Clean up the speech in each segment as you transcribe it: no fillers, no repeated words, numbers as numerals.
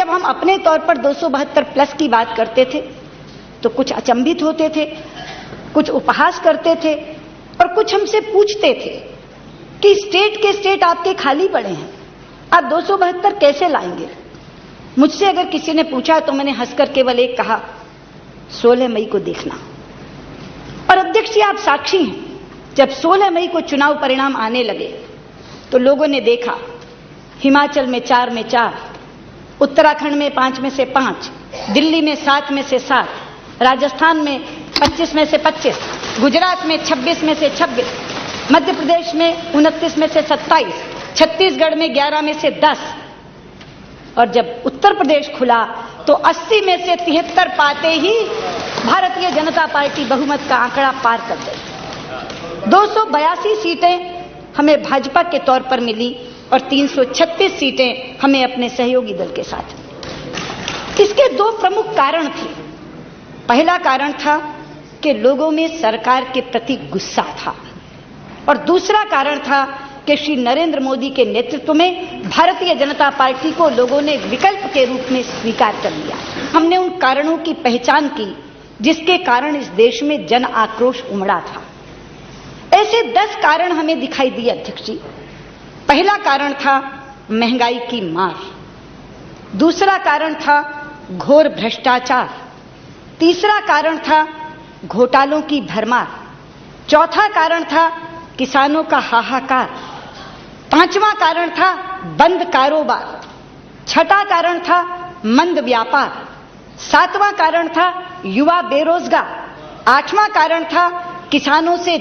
जब हम अपने तौर पर 272 प्लस की बात करते थे तो कुछ अचंभित होते थे, कुछ उपहास करते थे और कुछ हमसे पूछते थे कि स्टेट के स्टेट आपके खाली पड़े हैं, आप 272 कैसे लाएंगे। मुझसे अगर किसी ने पूछा तो मैंने हंसकर केवल एक कहा, 16 मई को देखना। और अध्यक्ष जी आप साक्षी हैं, जब 16 मई को चुनाव परिणाम आने लगे तो लोगों ने देखा हिमाचल में 4 में 4, उत्तराखंड में 5 में से 5, दिल्ली में 7 में से 7, राजस्थान में 25 में से 25, गुजरात में 26 में से 26, मध्य प्रदेश में 29 में से 27, छत्तीसगढ़ में 11 में से 10 और जब उत्तर प्रदेश खुला तो 80 में से 73 पाते ही भारतीय जनता पार्टी बहुमत का आंकड़ा पार कर गई। 282 सीटें हमें भाजपा के तौर पर मिली और 336 सीटें हमें अपने सहयोगी दल के साथ। इसके 2 प्रमुख कारण थे। पहला कारण था कि लोगों में सरकार के प्रति गुस्सा था और दूसरा कारण था कि श्री नरेंद्र मोदी के नेतृत्व में भारतीय जनता पार्टी को लोगों ने विकल्प के रूप में स्वीकार कर लिया। हमने उन कारणों की पहचान की जिसके कारण इस देश में जन आक्रोश उमड़ा था। ऐसे 10 कारण हमें दिखाई दिए अध्यक्ष जी। पहला कारण था महंगाई की मार, दूसरा कारण था घोर भ्रष्टाचार, तीसरा कारण था घोटालों की भरमार, चौथा कारण था किसानों का हाहाकार, पांचवा कारण था बंद कारोबार, छठा कारण था मंद व्यापार, सातवां कारण था युवा बेरोजगार, आठवां कारण था किसानों से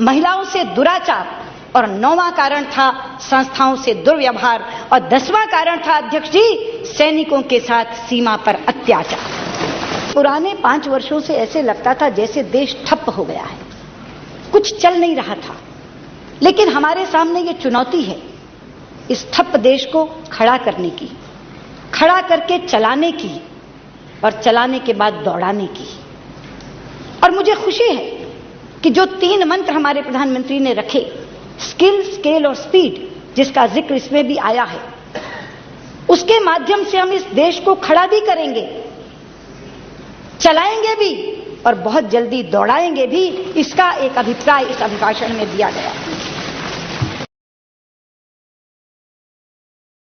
महिलाओं से दुराचार और 9वां कारण था संस्थाओं से दुर्व्यवहार और 10वां कारण था अध्यक्ष जी सैनिकों के साथ सीमा पर अत्याचार। पुराने 5 वर्षों से ऐसे लगता था जैसे देश ठप हो गया है, कुछ चल नहीं रहा था। लेकिन हमारे सामने ये चुनौती है इस ठप देश को खड़ा करने की, खड़ा करके चलाने की और चलाने के बाद दौड़ाने की। और मुझे खुशी है कि जो 3 मंत्र हमारे प्रधानमंत्री ने रखे, स्किल, स्केल और स्पीड, जिसका जिक्र इसमें भी आया है, उसके माध्यम से हम इस देश को खड़ा भी करेंगे, चलाएंगे भी और बहुत जल्दी दौड़ाएंगे भी। इसका एक अभिप्राय इस अभिभाषण में दिया गया।